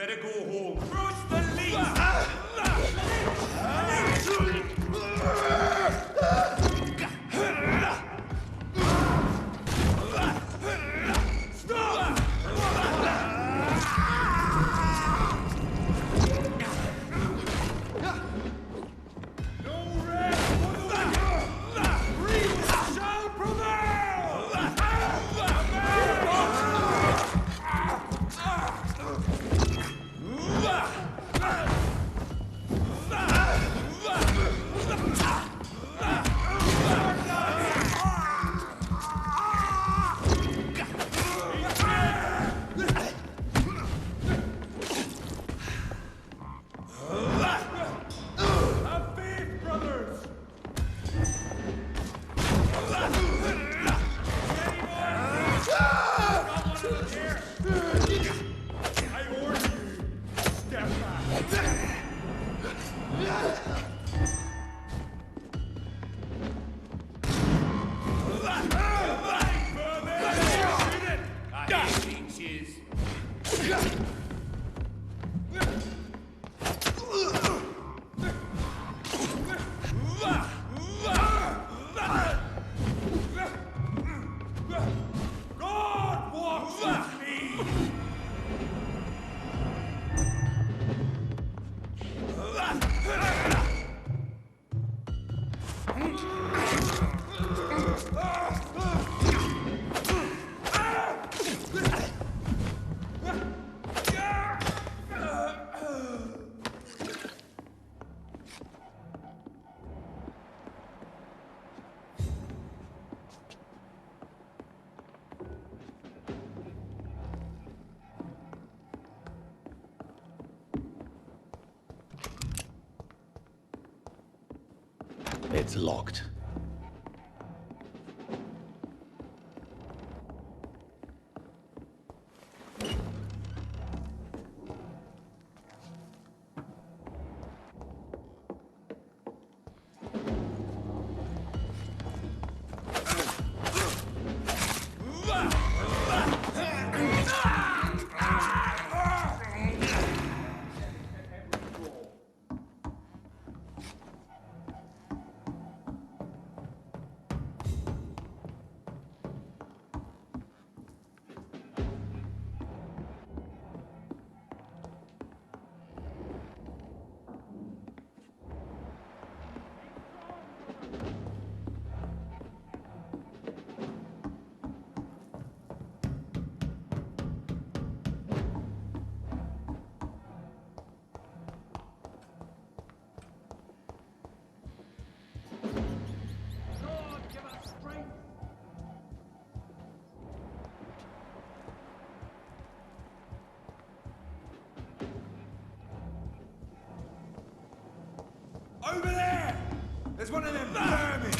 better go home. Crush the leaf! It's locked. Over there! There's one of them vermin!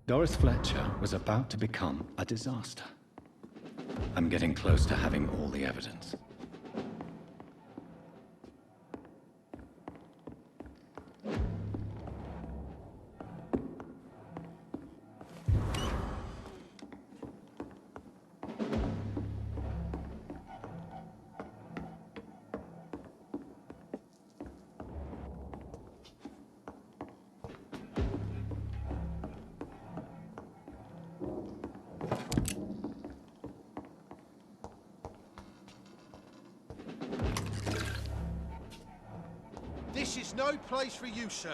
Doris Fletcher was about to become a disaster. I'm getting close to having all the evidence. This is no place for you, sir.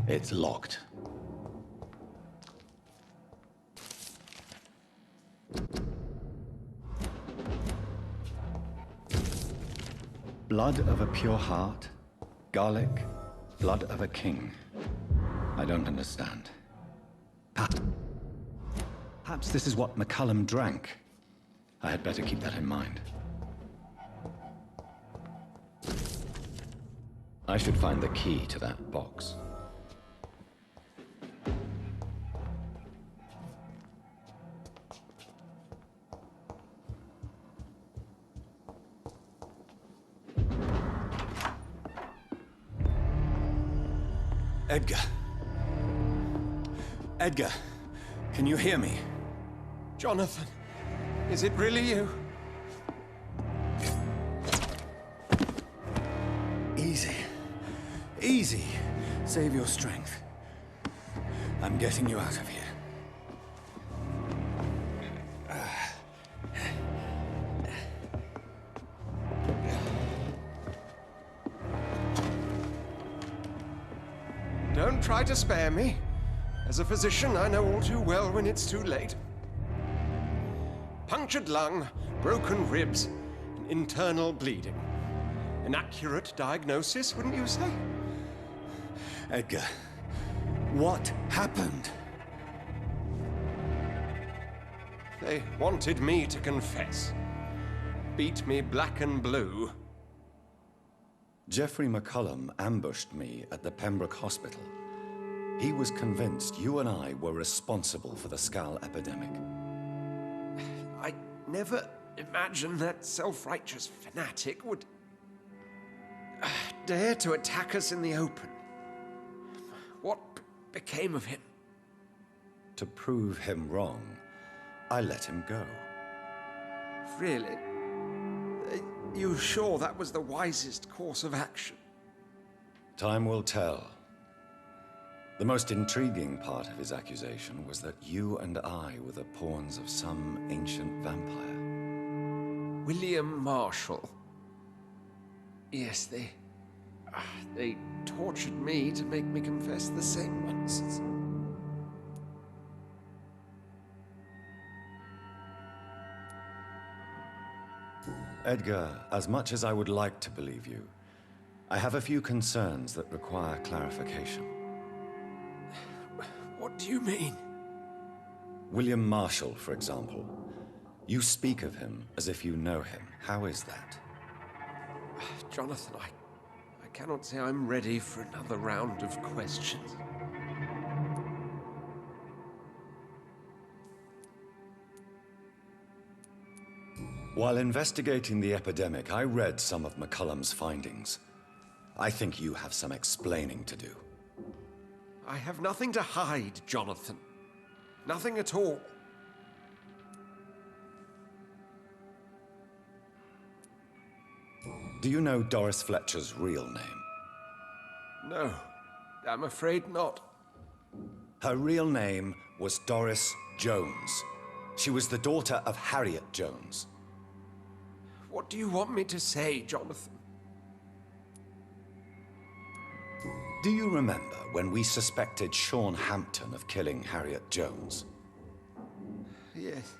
It's locked. Blood of a pure heart, garlic, blood of a king. I don't understand. Perhaps this is what McCullum drank. I had better keep that in mind. I should find the key to that box. Edgar. Edgar, can you hear me? Jonathan, is it really you? Easy. Easy. Save your strength. I'm getting you out of here. Don't try to spare me. As a physician, I know all too well when it's too late. Punctured lung, broken ribs, and internal bleeding. An accurate diagnosis, wouldn't you say? Edgar, what happened? They wanted me to confess. Beat me black and blue. Jeffrey McCullum ambushed me at the Pembroke Hospital. He was convinced you and I were responsible for the Skal epidemic. I never imagined that self-righteous fanatic would dare to attack us in the open. What became of him? To prove him wrong, I let him go. Really? Are you sure that was the wisest course of action? Time will tell. The most intriguing part of his accusation was that you and I were the pawns of some ancient vampire. William Marshall. Yes, they tortured me to make me confess the same nonsense. Edgar, as much as I would like to believe you, I have a few concerns that require clarification. What do you mean? William Marshall, for example. You speak of him as if you know him. How is that? Jonathan, I cannot say I'm ready for another round of questions. While investigating the epidemic, I read some of McCullum's findings. I think you have some explaining to do. I have nothing to hide, Jonathan. Nothing at all. Do you know Doris Fletcher's real name? No, I'm afraid not. Her real name was Doris Jones. She was the daughter of Harriet Jones. What do you want me to say, Jonathan? Do you remember when we suspected Sean Hampton of killing Harriet Jones? Yes.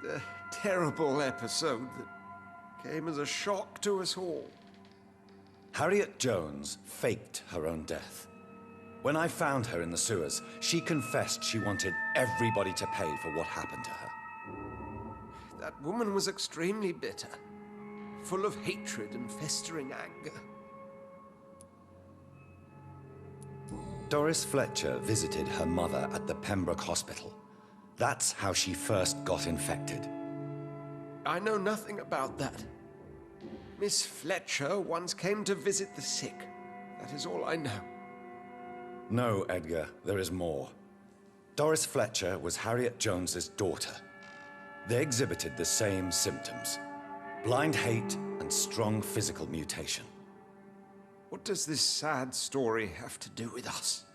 The terrible episode that came as a shock to us all. Harriet Jones faked her own death. When I found her in the sewers, she confessed she wanted everybody to pay for what happened to her. That woman was extremely bitter, full of hatred and festering anger. Doris Fletcher visited her mother at the Pembroke Hospital. That's how she first got infected. I know nothing about that. Miss Fletcher once came to visit the sick. That is all I know. No, Edgar, there is more. Doris Fletcher was Harriet Jones's daughter. They exhibited the same symptoms: blind hate and strong physical mutation. What does this sad story have to do with us?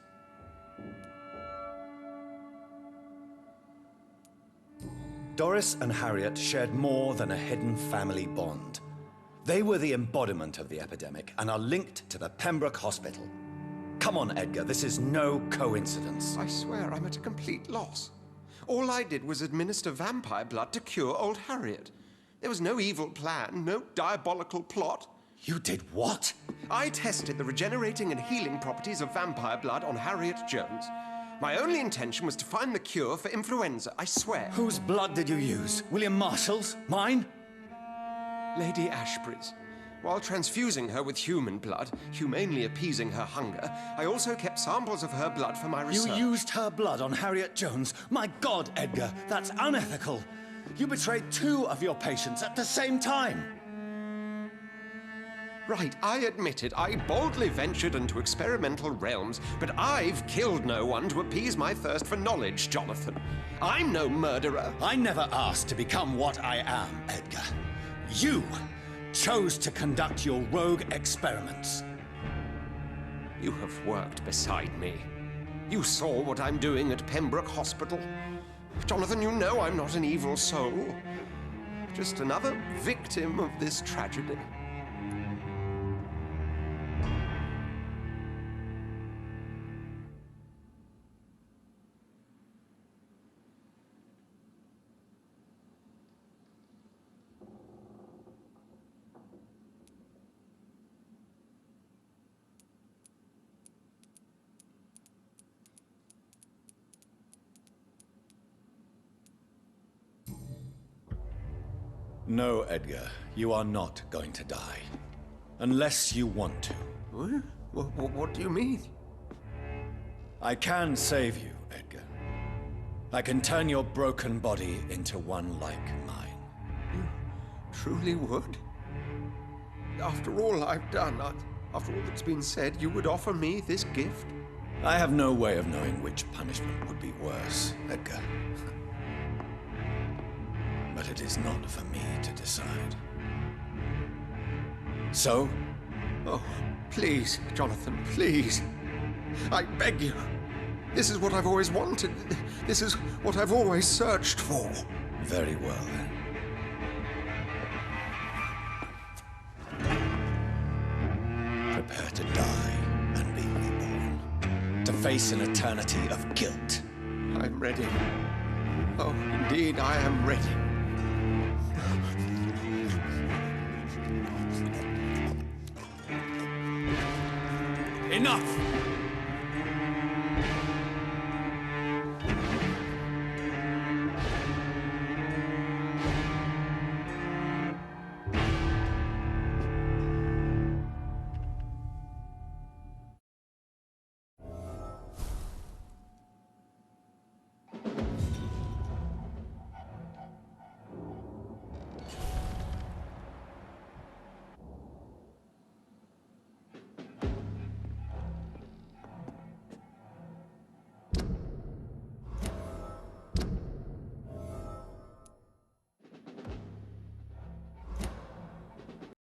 Doris and Harriet shared more than a hidden family bond. They were the embodiment of the epidemic and are linked to the Pembroke Hospital. Come on, Edgar, this is no coincidence. I swear I'm at a complete loss. All I did was administer vampire blood to cure old Harriet. There was no evil plan, no diabolical plot. You did what? I tested the regenerating and healing properties of vampire blood on Harriet Jones. My only intention was to find the cure for influenza, I swear. Whose blood did you use? William Marshall's? Mine? Lady Ashbury's. While transfusing her with human blood, humanely appeasing her hunger, I also kept samples of her blood for my research. You used her blood on Harriet Jones? My God, Edgar, that's unethical. You betrayed 2 of your patients at the same time. Right, I admit it. I boldly ventured into experimental realms, but I've killed no one to appease my thirst for knowledge, Jonathan. I'm no murderer. I never asked to become what I am, Edgar. You chose to conduct your rogue experiments. You have worked beside me. You saw what I'm doing at Pembroke Hospital. Jonathan, you know I'm not an evil soul. Just another victim of this tragedy. No, Edgar, you are not going to die. Unless you want to. What do you mean? I can save you, Edgar. I can turn your broken body into one like mine. You truly would? After all I've done, after all that's been said, you would offer me this gift? I have no way of knowing which punishment would be worse, Edgar. But it is not for me to decide. So? Oh, please, Jonathan, please. I beg you. This is what I've always wanted. This is what I've always searched for. Very well, then. Prepare to die and be reborn. To face an eternity of guilt. I'm ready. Oh, indeed, I am ready.